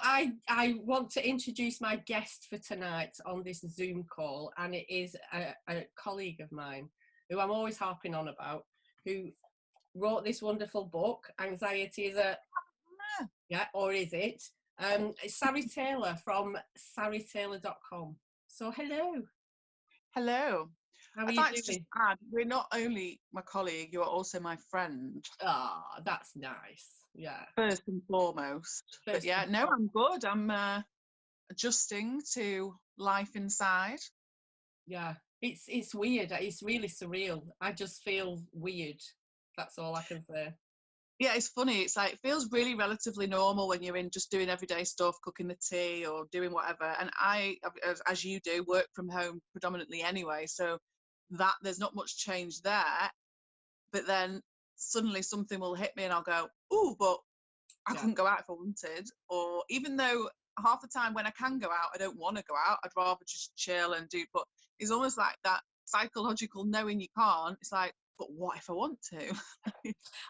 I want to introduce my guest for tonight on this Zoom call, and it is a colleague of mine who I'm always harping on about, who wrote this wonderful book, Anxiety is a... Yeah, or is it? It's Sarie Taylor from sarietaylor.com. So hello. Hello. How are I'd you like doing? to just add, we're not only my colleague, you are also my friend. Ah, that's nice. Yeah. First and foremost. But yeah, no, I'm good. I'm adjusting to life inside. Yeah, it's weird. It's really surreal. I just feel weird. That's all I can say. Yeah, it's funny. It's like, it feels really relatively normal when you're in just doing everyday stuff, cooking the tea or doing whatever. And I, as you do, work from home predominantly anyway. So that there's not much change there. But then suddenly something will hit me and I'll go, ooh, but I couldn't go out if I wanted. Or even though half the time when I can go out, I don't want to go out. I'd rather just chill and do. But it's almost like that psychological knowing you can't. It's like, but what if I want to?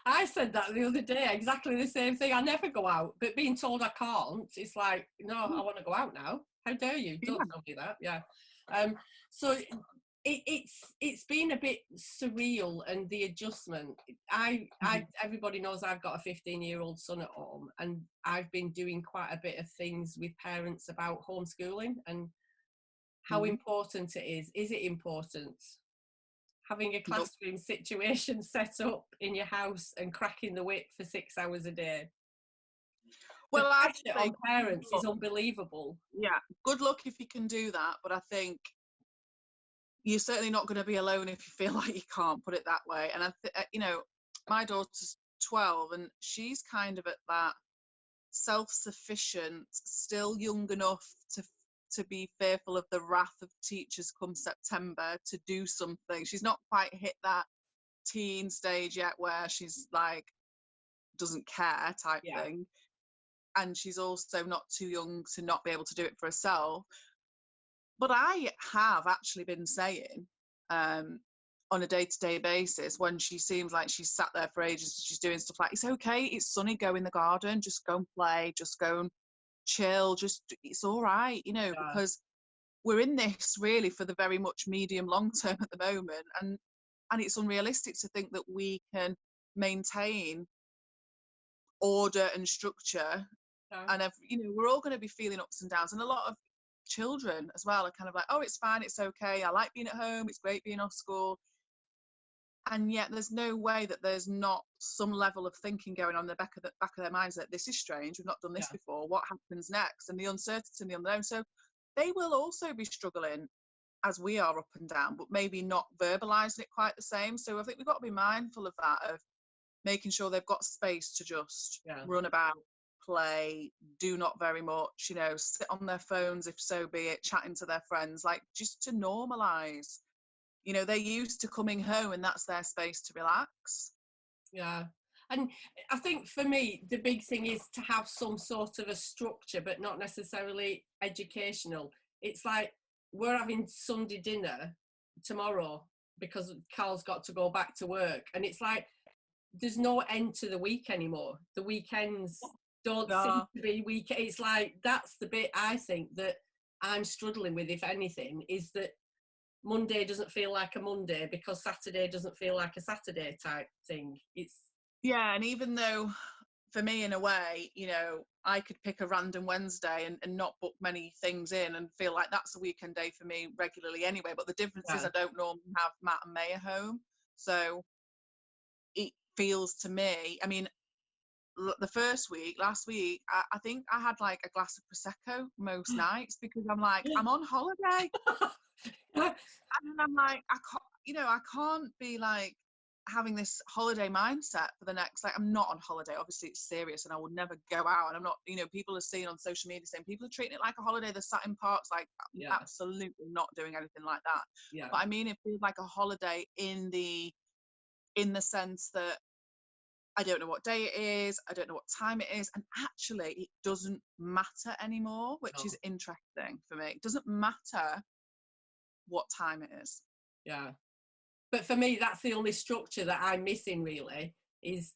I said that the other day, exactly the same thing. I never go out, but being told I can't, it's like, no, I want to go out now. How dare you? Don't tell me that. Yeah. So it's been a bit surreal, and the adjustment. Everybody knows I've got a 15-year-old son at home, and I've been doing quite a bit of things with parents about homeschooling and how important it is. Is it important? Having a classroom situation set up in your house and cracking the whip for 6 hours a day. Well, the pressure on parents is unbelievable. Yeah, good luck if you can do that, but I think you're certainly not going to be alone if you feel like you can't, put it that way. And you know, my daughter's 12 and she's kind of at that self-sufficient, still young enough to be fearful of the wrath of teachers come September to do something. She's not quite hit that teen stage yet where she's like doesn't care type thing, and she's also not too young to not be able to do it for herself. But I have actually been saying on a day-to-day basis, when she seems like she's sat there for ages, she's doing stuff like, it's okay, it's sunny, go in the garden, just go and play, just go and chill, just, it's all right, you know, because we're in this really for the very much medium long term at the moment, and it's unrealistic to think that we can maintain order and structure. And you know, we're all going to be feeling ups and downs, and a lot of children as well are kind of like, oh, it's fine, it's okay, I like being at home, it's great being off school. And yet there's no way that there's not some level of thinking going on in the back of their minds that this is strange, we've not done this before, what happens next, and the uncertainty and the unknown. So they will also be struggling as we are up and down, but maybe not verbalizing it quite the same. So I think we've got to be mindful of that, of making sure they've got space to just run about, play, do not very much, you know, sit on their phones if so be it, chatting to their friends, like just to normalize. You know, they're used to coming home and that's their space to relax. Yeah. And I think for me, the big thing is to have some sort of a structure, but not necessarily educational. It's like we're having Sunday dinner tomorrow because Carl's got to go back to work. And it's like there's no end to the week anymore. The weekends don't seem to be weekend. It's like that's the bit I think that I'm struggling with, if anything, is that Monday doesn't feel like a Monday because Saturday doesn't feel like a Saturday type thing. And even though for me in a way, you know, I could pick a random Wednesday and not book many things in and feel like that's a weekend day for me regularly anyway, but the difference is I don't normally have Matt and May at home, so it feels to me, I mean, the first week, last week, I think I had like a glass of Prosecco most nights because I'm like, I'm on holiday. And I'm like, I can't be like having this holiday mindset for the next, like, I'm not on holiday. Obviously it's serious and I would never go out. And I'm not, you know, people are seeing on social media saying people are treating it like a holiday. They're sat in parks, like absolutely not doing anything like that. But I mean, it feels like a holiday in the sense that I don't know what day it is, I don't know what time it is, and actually it doesn't matter anymore, which is interesting for me. It doesn't matter what time it is. Yeah. But for me, that's the only structure that I'm missing really, is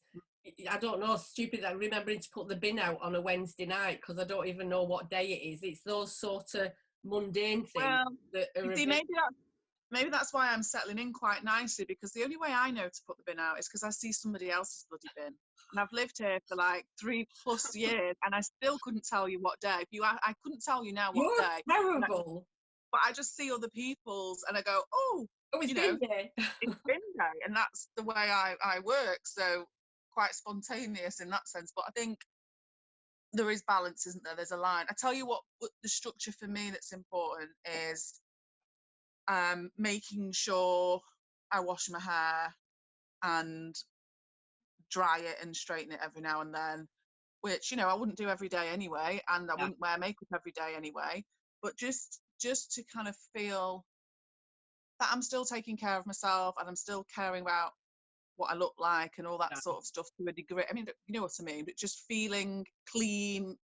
I don't know, stupid that remembering to put the bin out on a Wednesday night because I don't even know what day it is. It's those sort of mundane things Well, that you are a see, bit. maybe that's why I'm settling in quite nicely, because the only way I know to put the bin out is because I see somebody else's bloody bin. And I've lived here for like 3+ years, and I still couldn't tell you what day. If you, I couldn't tell you now what You're day. terrible. But I just see other people's, and I go, oh, Oh, it's you been know, there. it's bin day, and that's the way I work. So quite spontaneous in that sense. But I think there is balance, isn't there? There's a line. I tell you what the structure for me that's important is making sure I wash my hair and dry it and straighten it every now and then, which, you know, I wouldn't do every day anyway, and I Yeah, wouldn't wear makeup every day anyway. But just to kind of feel that I'm still taking care of myself and I'm still caring about what I look like and all that yeah, sort of stuff to a degree. I mean, you know what I mean? But just feeling clean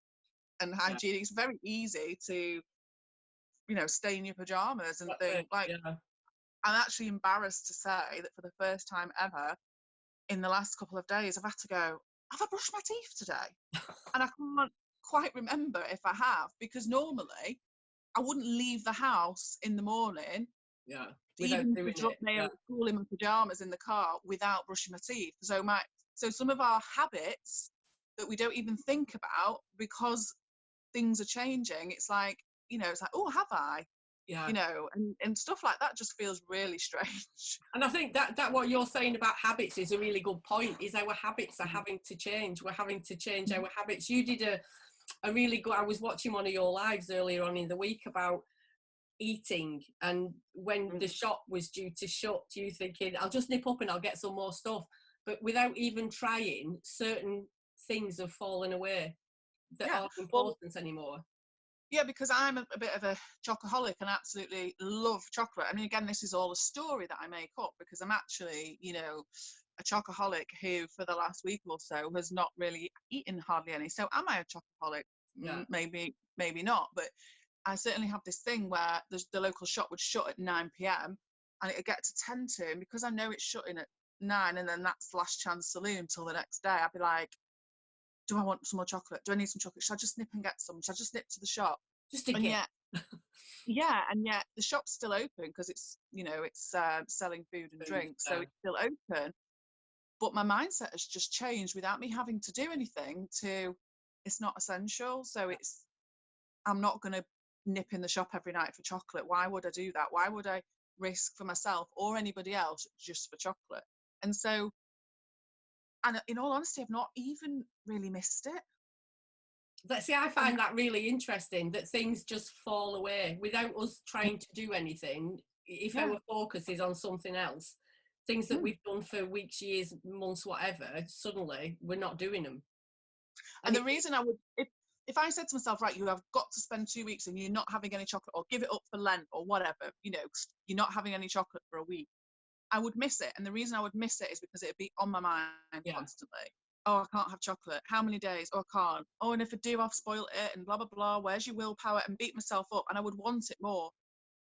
and yeah. hygienic. It's very easy to, you know, stay in your pajamas and That's think it. like, Yeah. I'm actually embarrassed to say that for the first time ever in the last couple of days, I've had to go, have I brushed my teeth today? And I can't quite remember if I have, because normally I wouldn't leave the house in the morning, Yeah. Without even to doing drop it. Nail Yeah. at school in my pajamas in the car without brushing my teeth. So some of our habits that we don't even think about because things are changing, it's like, you know, it's like, oh, have I? Yeah. You know, and stuff like that just feels really strange. And I think that what you're saying about habits is a really good point, is our habits are having to change. We're having to change our habits. You did a really good, I was watching one of your lives earlier on in the week about eating, and when the shop was due to shut, you thinking, I'll just nip up and I'll get some more stuff. But without even trying, certain things have fallen away that Yeah. aren't Well, important anymore. yeah, because I'm a bit of a chocoholic and absolutely love chocolate. I mean, again, this is all a story that I make up because I'm actually, you know, a chocoholic who for the last week or so has not really eaten hardly any. So am I a chocoholic? Yeah. Maybe not. But I certainly have this thing where the local shop would shut at 9 p.m. and it'd get to 10 to, and because I know it's shutting at 9 and then that's last chance saloon till the next day, I'd be like, do I want some more chocolate? Do I need some chocolate? Should I just nip and get some? Should I just nip to the shop? Just a And gift. yet, yeah, and yet the shop's still open because it's, you know, it's selling food and Food. drink, so it's still open. But my mindset has just changed without me having to do anything to, it's not essential. So it's, I'm not going to nip in the shop every night for chocolate. Why would I do that? Why would I risk for myself or anybody else just for chocolate? And so, and in all honesty, I've not even really missed it. But see, I find that really interesting, that things just fall away without us trying to do anything. If Yeah. our focus is on something else, things that Mm. we've done for weeks, years, months, whatever, suddenly we're not doing them. And And the reason I would, if I said to myself, right, you have got to spend 2 weeks and you're not having any chocolate, or give it up for Lent or whatever, you know, you're not having any chocolate for a week, I would miss it. And the reason I would miss it is because it'd be on my mind yeah, constantly. Oh, I can't have chocolate. How many days? Oh, I can't. Oh, and if I do, I've spoiled it and blah, blah, blah. Where's your willpower? And beat myself up. And I would want it more.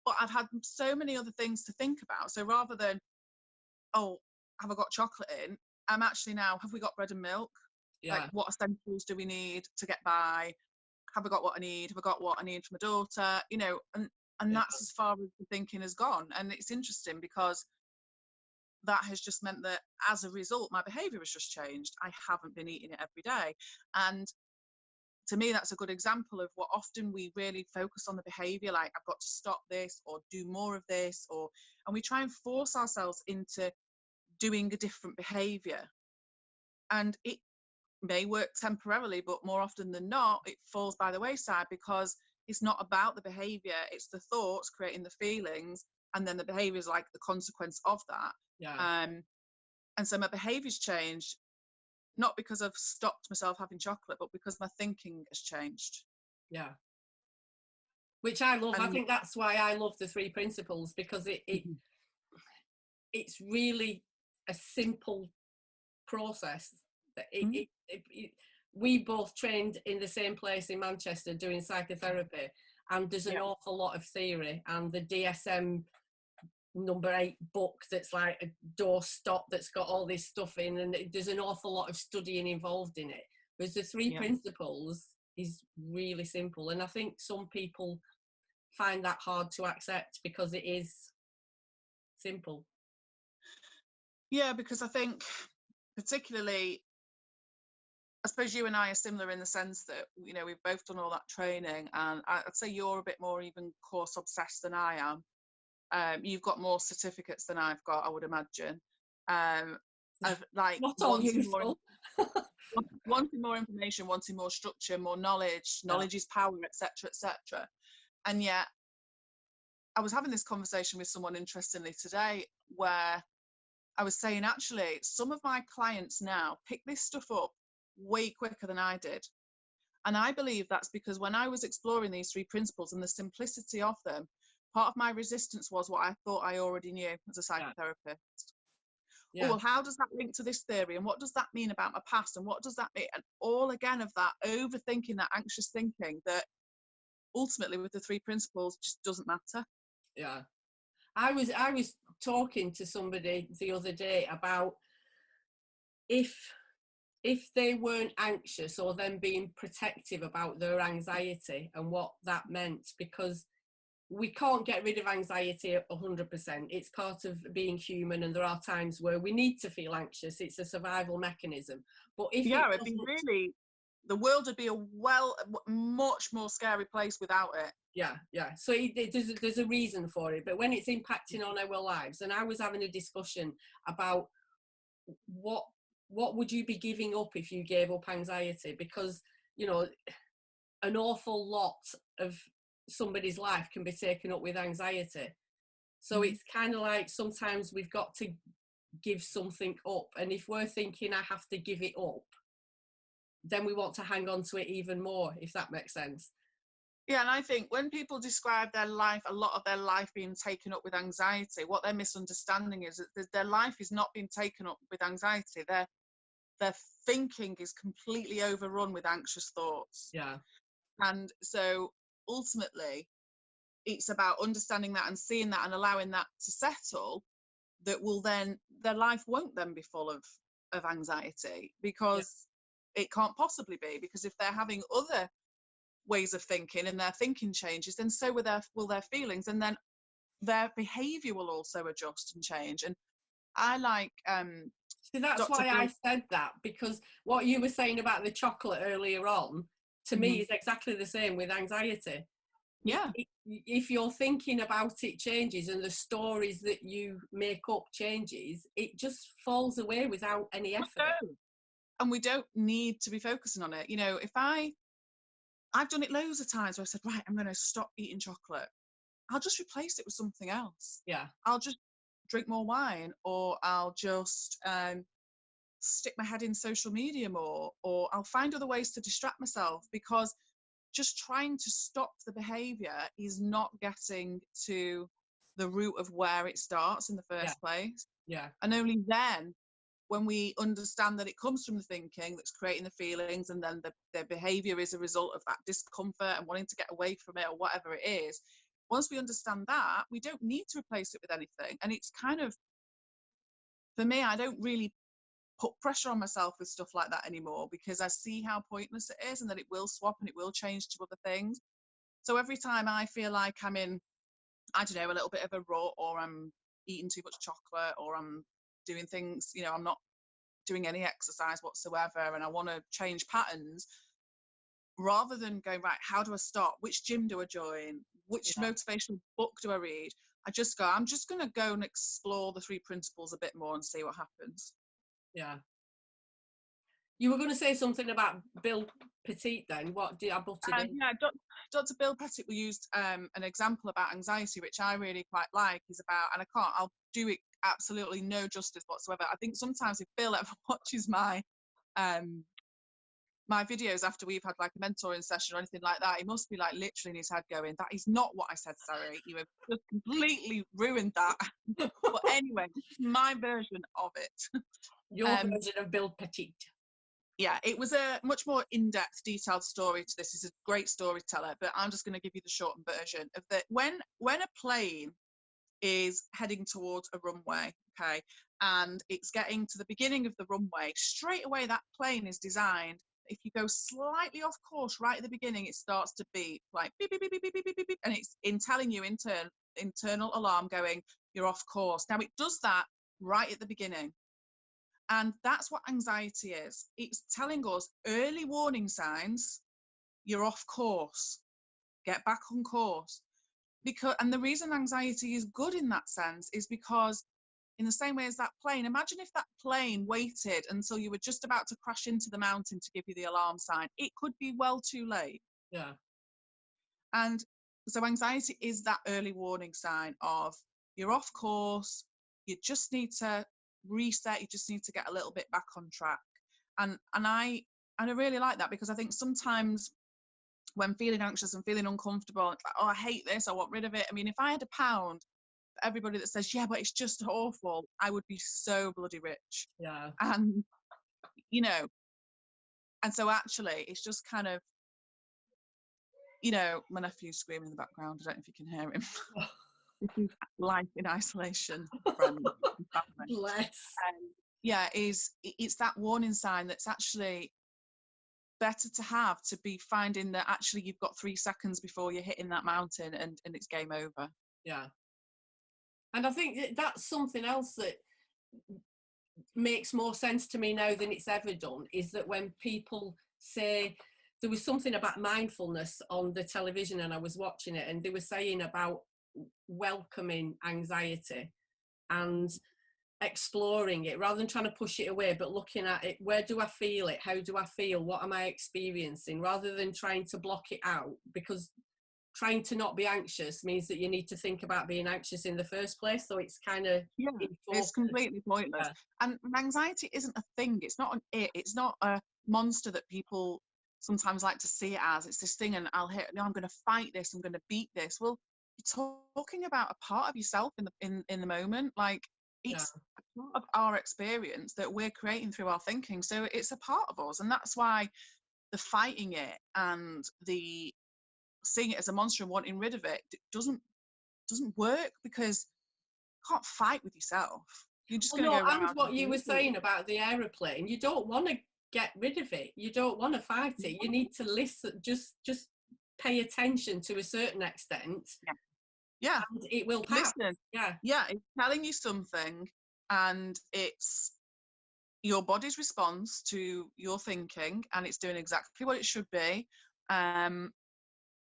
But I've had so many other things to think about. So rather than, oh, have I got chocolate in? I'm actually now, have we got bread and milk? Like, yeah, what essentials do we need to get by? Have I got what I need? Have I got what I need for my daughter? You know, and yeah, that's as far as the thinking has gone. And it's interesting because that has just meant that as a result, my behaviour has just changed. I haven't been eating it every day. And to me, that's a good example of what often we really focus on the behaviour, like I've got to stop this or do more of this, or, and we try and force ourselves into doing a different behaviour. And it may work temporarily, but more often than not, it falls by the wayside because it's not about the behavior, it's the thoughts creating the feelings, and then the behavior is like the consequence of that. yeah, And so my behavior's changed, not because I've stopped myself having chocolate, but because my thinking has changed. yeah. Which I love. I And think that's why I love the three principles, because it's really a simple process. We both trained in the same place in Manchester doing psychotherapy, and there's an yeah, awful lot of theory, and the DSM number 8 book that's like a doorstop that's got all this stuff in, and there's an awful lot of studying involved in it. Whereas the 3 principles is really simple, and I think some people find that hard to accept because it is simple. Yeah, because I think particularly, I suppose you and I are similar in the sense that, you know, we've both done all that training, and I'd say you're a bit more even course obsessed than I am. You've got more certificates than I've got, I would imagine. Of like Not all useful. wanting more information, wanting more structure, more knowledge. Knowledge is power, etc., etc. And yet, I was having this conversation with someone interestingly today, where I was saying, actually, some of my clients now pick this stuff up way quicker than I did. And I believe that's because when I was exploring these 3 principles and the simplicity of them, part of my resistance was what I thought I already knew as a psychotherapist. Yeah. Oh, well, how does that link to this theory? And what does that mean about my past? And what does that mean? And all again of that overthinking, that anxious thinking that ultimately with the 3 principles just doesn't matter. Yeah. I was talking to somebody the other day about if they weren't anxious, or them being protective about their anxiety and what that meant, because we can't get rid of anxiety 100%. It's part of being human, and there are times where we need to feel anxious. It's a survival mechanism. But if it'd be really, the world would be a much more scary place without it. Yeah. So there's a reason for it. But when it's impacting on our lives, and I was having a discussion about what would you be giving up if you gave up anxiety? Because, you know, an awful lot of somebody's life can be taken up with anxiety. So it's kind of like sometimes we've got to give something up. And if we're thinking I have to give it up, then we want to hang on to it even more, if that makes sense. Yeah, and I think when people describe their life, a lot of their life being taken up with anxiety, what they're misunderstanding is that their life is not being taken up with anxiety. Their thinking is completely overrun with anxious thoughts. Yeah. And so ultimately, it's about understanding that and seeing that and allowing that to settle, that will then, their life won't then be full of anxiety, because it can't possibly be, because if they're having other ways of thinking and their thinking changes, then so will their feelings, and then their behavior will also adjust and change. And I like see, that's why I said that, because what you were saying about the chocolate earlier on, to me, is exactly the same with anxiety. Yeah. If your thinking about it changes and the stories that you make up changes, it just falls away without any effort. And we don't need to be focusing on it. You know, if I've done it loads of times where I said, right, I'm going to stop eating chocolate. I'll just replace it with something else. Yeah. I'll just drink more wine, or I'll just stick my head in social media more, or I'll find other ways to distract myself, because just trying to stop the behavior is not getting to the root of where it starts in the first place. Yeah. And only then, when we understand that it comes from the thinking that's creating the feelings, and then the behavior is a result of that discomfort and wanting to get away from it or whatever it is, once we understand that, we don't need to replace it with anything. And it's kind of, for me, I don't really put pressure on myself with stuff like that anymore, because I see how pointless it is, and that it will swap and it will change to other things. So every time I feel like I'm in, I don't know, a little bit of a rut, or I'm eating too much chocolate, or I'm doing things, you know, I'm not doing any exercise whatsoever, and I want to change patterns, rather than going, right, how do I start? Which gym do I join? Which motivational book do I read? I just go, I'm just going to go and explore the 3 principles a bit more and see what happens. Yeah. You were going to say something about Bill Petit then. What did I butted in? Yeah, Dr. Bill Petit used an example about anxiety, which I really quite like, is about, and I'll do it absolutely no justice whatsoever. I think sometimes if Bill ever watches my videos after we've had like a mentoring session or anything like that, he must be like literally in his head going, that is not what I said, Sarie. You have just completely ruined that. But anyway, my version of it. Your version of Bill Petit. Yeah, it was a much more in-depth, detailed story to this. He's a great storyteller, but I'm just going to give you the shortened version of that. When a plane is heading towards a runway, okay? And it's getting to the beginning of the runway. Straight away, that plane is designed. If you go slightly off course right at the beginning, it starts to beep, like beep, beep, beep, beep, beep, beep, beep, beep, and it's telling you internal alarm going, you're off course. Now, it does that right at the beginning. And that's what anxiety is. It's telling us early warning signs, you're off course, get back on course. And the reason anxiety is good in that sense is because, in the same way as that plane, imagine if that plane waited until you were just about to crash into the mountain to give you the alarm sign. It could be well too late. Yeah. And so anxiety is that early warning sign of you're off course, you just need to reset, you just need to get a little bit back on track. And I really like that, because I think sometimes when feeling anxious and feeling uncomfortable, it's like, oh, I hate this, I want rid of it. I mean, if I had £1 for everybody that says, yeah, but it's just awful, I would be so bloody rich. Yeah. And, you know, and so actually it's just kind of, you know, my nephew's screaming in the background. I don't know if you can hear him. This is life in isolation, friends and family. Bless. Yeah, it's that warning sign that's actually better to have, to be finding that actually you've got 3 seconds before you're hitting that mountain and it's game over. Yeah. And I think that's something else that makes more sense to me now than it's ever done, is that when people say, there was something about mindfulness on the television and I was watching it, and they were saying about welcoming anxiety and exploring it rather than trying to push it away, but looking at it, where do I feel it, how do I feel, what am I experiencing, rather than trying to block it out, because trying to not be anxious means that you need to think about being anxious in the first place. So it's kind of, yeah, it's completely pointless. Yeah. And anxiety isn't a thing. It's not it's not a monster that people sometimes like to see it as. It's this thing, and I'm going to fight this, I'm going to beat this. Well, you're talking about a part of yourself in the moment. Like, it's a part of our experience that we're creating through our thinking. So it's a part of us, and that's why the fighting it and the seeing it as a monster and wanting rid of it doesn't work, because you can't fight with yourself. You're just going to go around. And what you were saying about the aeroplane, you don't want to get rid of it. You don't want to fight it. You need to listen, just pay attention to a certain extent. Yeah. And it will pass. Listen. Yeah, it's telling you something, and it's your body's response to your thinking, and it's doing exactly what it should be.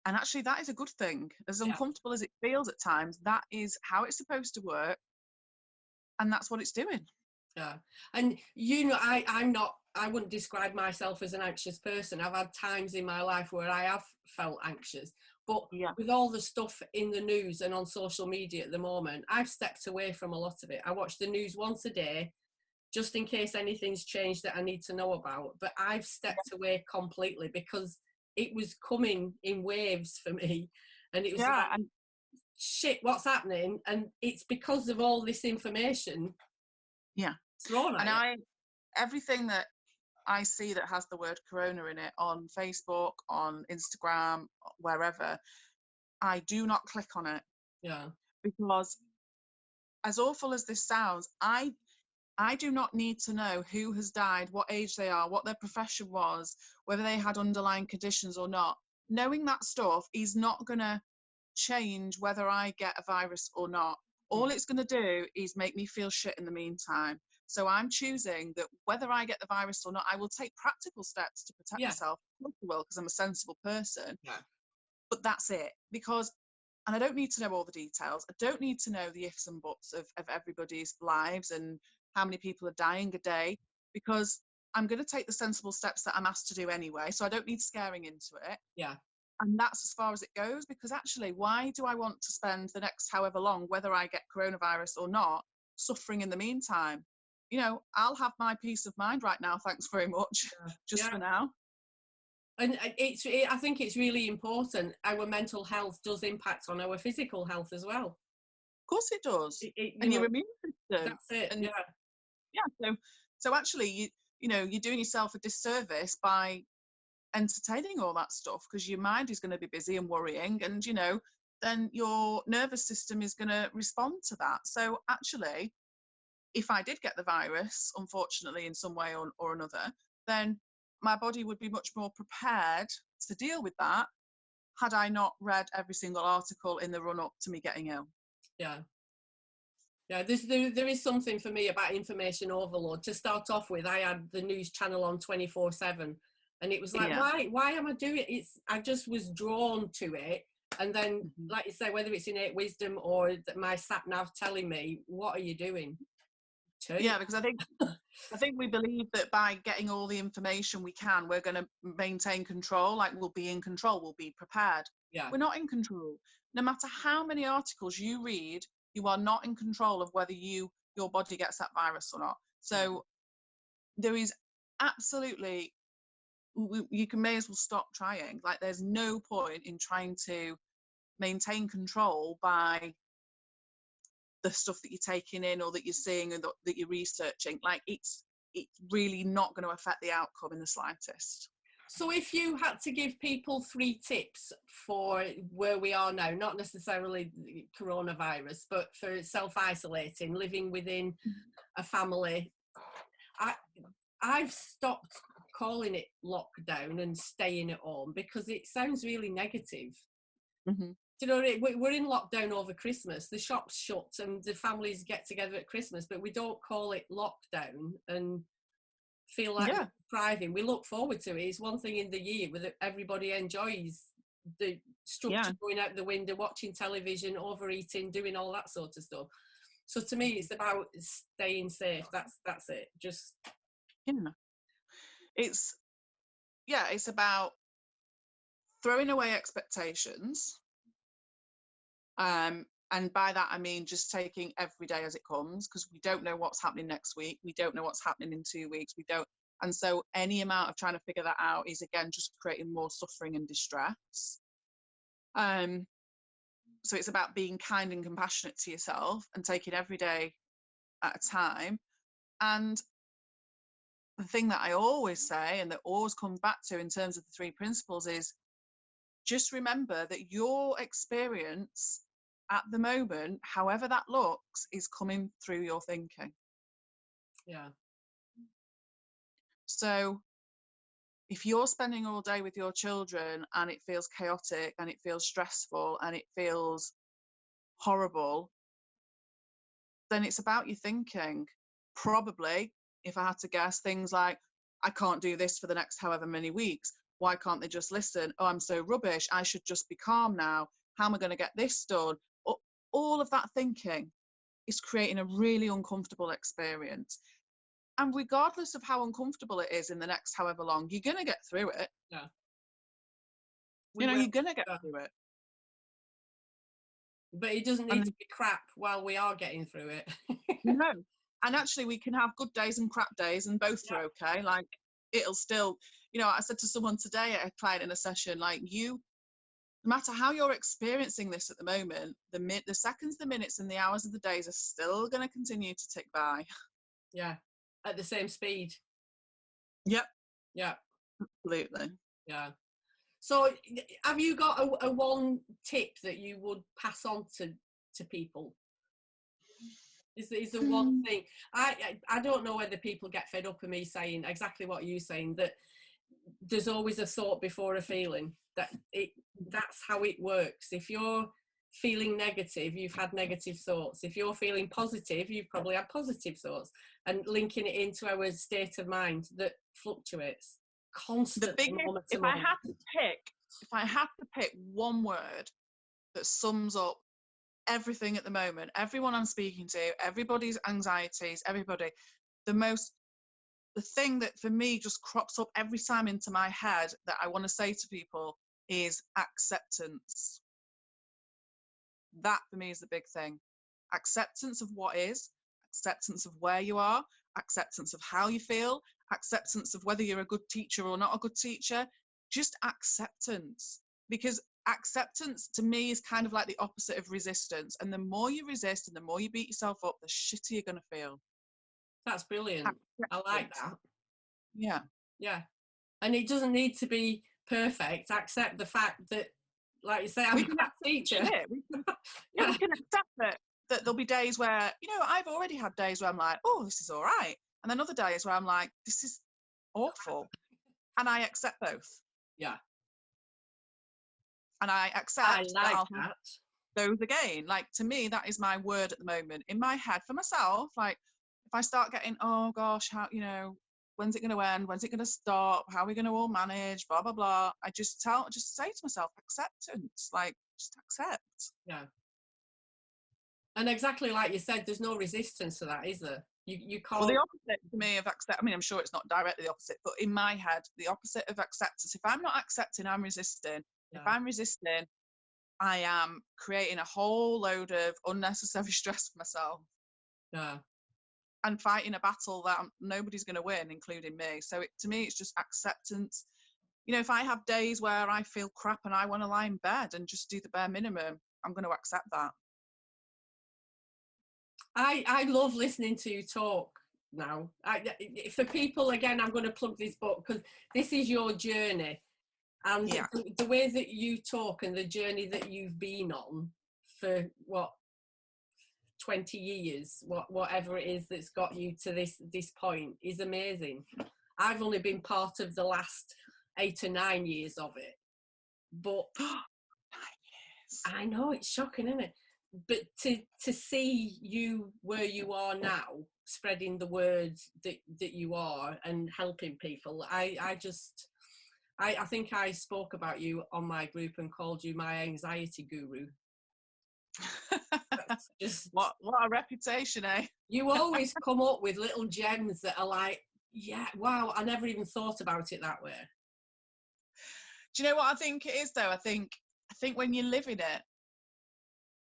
And actually, that is a good thing. As uncomfortable as it feels at times, that is how it's supposed to work, and that's what it's doing. Yeah. And, you know, I wouldn't describe myself as an anxious person. I've had times in my life where I have felt anxious. But with all the stuff in the news and on social media at the moment, I've stepped away from a lot of it. I watch the news once a day, just in case anything's changed that I need to know about. But I've stepped away completely, because it was coming in waves for me, and it was like, shit, what's happening? And it's because of all this information thrown at you. Everything that I see that has the word corona in it on Facebook, on Instagram, wherever, I do not click on it. Because as awful as this sounds, I do not need to know who has died, what age they are, what their profession was, whether they had underlying conditions or not. Knowing that stuff is not going to change whether I get a virus or not. All it's going to do is make me feel shit in the meantime. So I'm choosing that whether I get the virus or not, I will take practical steps to protect myself, because I'm a sensible person. But that's it. And I don't need to know all the details. I don't need to know the ifs and buts of everybody's lives and how many people are dying a day, because I'm going to take the sensible steps that I'm asked to do anyway. So I don't need scaring into it. And that's as far as it goes, because actually, why do I want to spend the next however long, whether I get coronavirus or not, suffering in the meantime? You know, I'll have my peace of mind right now. Thanks very much. For now. And I think it's really important. Our mental health does impact on our physical health as well. Of course it does. And your immune system. That's it. And so actually, you're doing yourself a disservice by entertaining all that stuff, because your mind is going to be busy and worrying, and then your nervous system is going to respond to that. So actually, if I did get the virus, unfortunately, in some way or another, then my body would be much more prepared to deal with that had I not read every single article in the run up to me getting ill. Yeah. Yeah, there is something for me about information overload. To start off with, I had the news channel on 24/7, and it was like, Yeah. why am I doing it? I just was drawn to it. And then, like you say, whether it's innate wisdom or my sat nav telling me, what are you doing? Yeah, because I think we believe that by getting all the information we can, we're going to maintain control. Like, we'll be in control, we'll be prepared. Yeah. We're not in control. No matter how many articles you read, you are not in control of whether your body gets that virus or not. So there is absolutely, you may as well stop trying. Like, there's no point in trying to maintain control by the stuff that you're taking in or that you're seeing and that you're researching. Like, it's really not going to affect the outcome in the slightest. So if you had to give people 3 tips for where we are now, not necessarily coronavirus, but for self-isolating, living within a family, I've stopped calling it lockdown and staying at home because it sounds really negative. Mm-hmm. You know, we're in lockdown over Christmas. The shops shut and the families get together at Christmas, but we don't call it lockdown and feel like we're thriving. We look forward to it. It's one thing in the year where everybody enjoys the structure, going out the window, watching television, overeating, doing all that sort of stuff. So to me, it's about staying safe. That's it. Just it's about throwing away expectations. And by that, I mean just taking every day as it comes, because we don't know what's happening next week. We don't know what's happening in 2 weeks. We don't. And so any amount of trying to figure that out is, again, just creating more suffering and distress. So it's about being kind and compassionate to yourself and taking every day at a time. And the thing that I always say and that always comes back to in terms of the 3 principles is just remember that your experience at the moment, however that looks, is coming through your thinking. Yeah. So if you're spending all day with your children and it feels chaotic and it feels stressful and it feels horrible, then it's about your thinking. Probably, if I had to guess, things like, I can't do this for the next however many weeks. Why can't they just listen? Oh, I'm so rubbish. I should just be calm now. How am I going to get this done? All of that thinking is creating a really uncomfortable experience. And regardless of how uncomfortable it is in the next however long, you're going to get through it. Yeah. You're going to get through it. But it doesn't need to be crap while we are getting through it. No. And actually, we can have good days and crap days, and both are okay. Like, it'll still, I said to someone today, a client in a session, like, no matter how you're experiencing this at the moment, the seconds, the minutes, and the hours of the days are still going to continue to tick by. Yeah, at the same speed. Yep. Yeah. Absolutely. Yeah. So have you got a one tip that you would pass on to people? Is there one thing? I don't know whether people get fed up of me saying exactly what you're saying, that there's always a thought before a feeling. That's how it works. If you're feeling negative, you've had negative thoughts. If you're feeling positive, you've probably had positive thoughts. And linking it into our state of mind that fluctuates constantly. If I had to pick one word that sums up everything at the moment, everyone I'm speaking to, everybody's anxieties, everybody, the thing that for me just crops up every time into my head that I want to say to people is acceptance. That for me is the big thing. Acceptance of what is, acceptance of where you are, acceptance of how you feel, acceptance of whether you're a good teacher or not a good teacher. Just acceptance. Because acceptance to me is kind of like the opposite of resistance. And the more you resist and the more you beat yourself up, the shitter you're going to feel. That's brilliant. I like that. Yeah. Yeah. And it doesn't need to be perfect. Accept the fact that like you say, I'm a crap teacher. We can accept that there'll be days where, you know, I've already had days where I'm like, oh, this is all right. And then other days where I'm like, this is awful. And I accept both. Yeah. And I accept I like that. Those again. Like, to me, that is my word at the moment. In my head, for myself, like, if I start getting, oh gosh, how, you know, when's it going to end? When's it going to stop? How are we going to all manage? Blah, blah, blah. I just say to myself, acceptance. Like, just accept. Yeah. And exactly like you said, there's no resistance to that, is there? You can't. Well, the opposite to me of accept. I mean, I'm sure it's not directly the opposite, but in my head, the opposite of acceptance. If I'm not accepting, I'm resisting. Yeah. If I'm resisting, I am creating a whole load of unnecessary stress for myself. Yeah. And fighting a battle that nobody's going to win, including me. So to me, it's just acceptance. You know, if I have days where I feel crap and I want to lie in bed and just do the bare minimum, I'm going to accept that. I love listening to you talk now. For people, again, I'm going to plug this book because this is your journey. And the way that you talk and the journey that you've been on for, 20 years, whatever it is that's got you to this point is amazing. I've only been part of the last 8 or 9 years of it. But 9 years. I know, it's shocking, isn't it? But to see you where you are now, spreading the word that you are and helping people, I think I spoke about you on my group and called you my anxiety guru. Just what a reputation, eh? You always come up with little gems that are like, yeah, wow, I never even thought about it that way. Do you know what I think it is though? I think when you live in it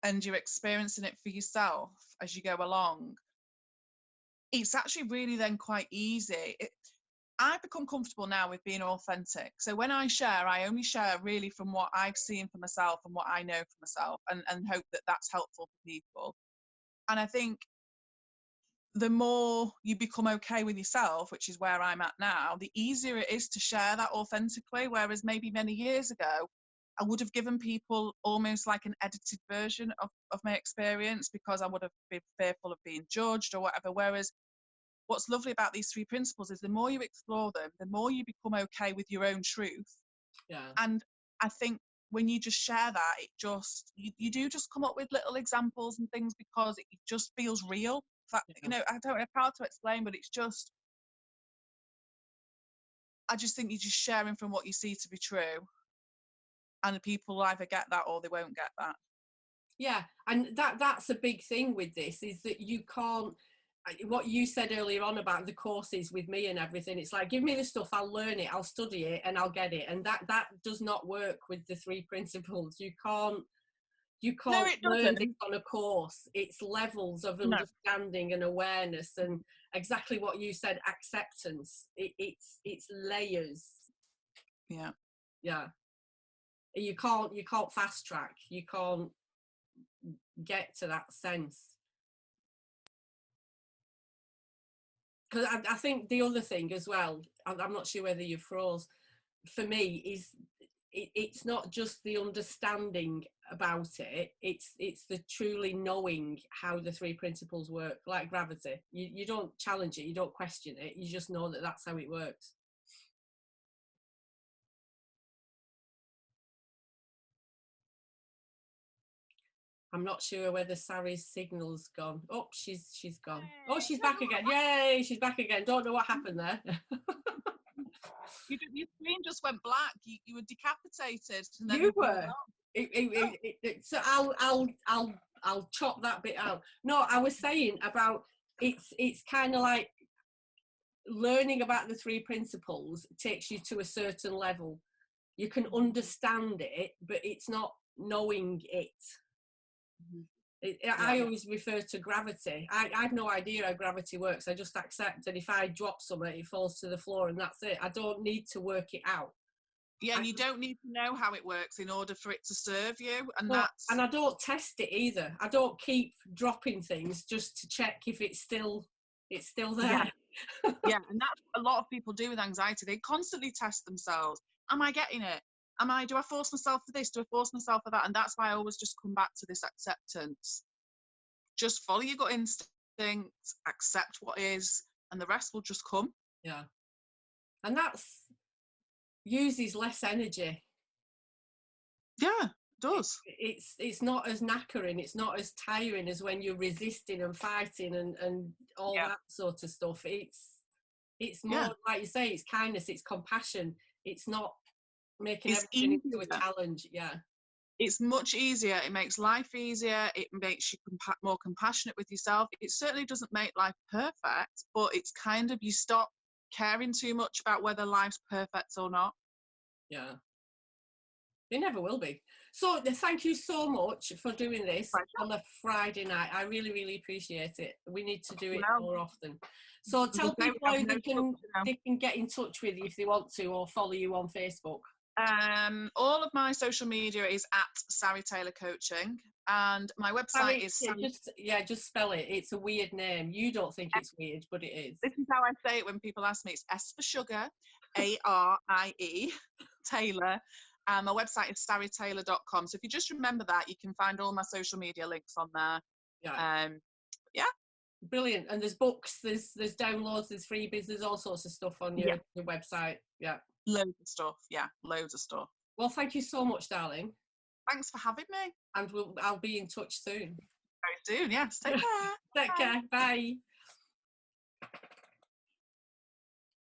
and you're experiencing it for yourself as you go along, it's actually really then quite easy. I've become comfortable now with being authentic. So when I share, I only share really from what I've seen for myself and what I know for myself, and hope that that's helpful for people. And I think the more you become okay with yourself, which is where I'm at now, the easier it is to share that authentically. Whereas maybe many years ago, I would have given people almost like an edited version of my experience because I would have been fearful of being judged or whatever. Whereas what's lovely about these 3 principles is the more you explore them, the more you become okay with your own truth. Yeah. And I think when you just share that, it just, you do just come up with little examples and things because it just feels real. You know, I don't know how to explain, but it's just, I just think you're just sharing from what you see to be true. And people either get that or they won't get that. Yeah, and that's a big thing with this, is that you can't, what you said earlier on about the courses with me and everything, it's like, give me the stuff, I'll learn it, I'll study it, and I'll get it. And that does not work with the 3 principles. You can't learn this on a course. It's levels of understanding and awareness, and exactly what you said, acceptance. It's layers. Yeah. You can't fast track. You can't get to that sense. Because I think the other thing as well, I'm not sure whether you froze, for me is it's not just the understanding about it, it's the truly knowing how the 3 principles work, like gravity. You don't challenge it, you don't question it, you just know that that's how it works. I'm not sure whether Sarie's signal's gone. Oh, she's gone. Oh, she's back again. Yay, she's back again. Don't know what happened there. Your screen just went black. You were decapitated. And then you were. So I'll chop that bit out. No, I was saying about it's kind of like learning about the 3 principles takes you to a certain level. You can understand it, but it's not knowing it. I always refer to gravity. I have no idea how gravity works. I just accept that if I drop something, it falls to the floor, and that's it. I don't need to work it out. Yeah, and you don't need to know how it works in order for it to serve you. And I don't test it either. I don't keep dropping things just to check if it's still there. Yeah, and that's what a lot of people do with anxiety. They constantly test themselves. Am I getting it? do I force myself for this? Do I force myself for that? And that's why I always just come back to this acceptance. Just follow your gut instinct, accept what is, and the rest will just come. Yeah. And that's uses less energy. Yeah, it does. It's not as knackering, it's not as tiring as when you're resisting and fighting and all that sort of stuff. It's more, like you say, it's kindness, it's compassion. It's not making everything into a challenge. Yeah. It's much easier. It makes life easier. It makes you more compassionate with yourself. It certainly doesn't make life perfect, but it's kind of, you stop caring too much about whether life's perfect or not. Yeah. It never will be. So thank you so much for doing this on a Friday night. I really, really appreciate it. We need to do it more often. So tell people how they can get in touch with you if they want to, or follow you on Facebook. All of my social media is at Sarie Taylor Coaching, and my website is just spell it. It's a weird name. You don't think it's weird, but it is. This is how I say it when people ask me. It's S for sugar, ARIE, Taylor. My website is sarietaylor.com. So if you just remember that, you can find all my social media links on there. Yeah. Brilliant. And there's books, there's downloads, there's freebies, there's all sorts of stuff on your website. Yeah. Loads of stuff. Yeah, loads of stuff. Well, thank you so much, darling. Thanks for having me. And I'll be in touch soon. Very soon, yes. Take care. Take care. Bye.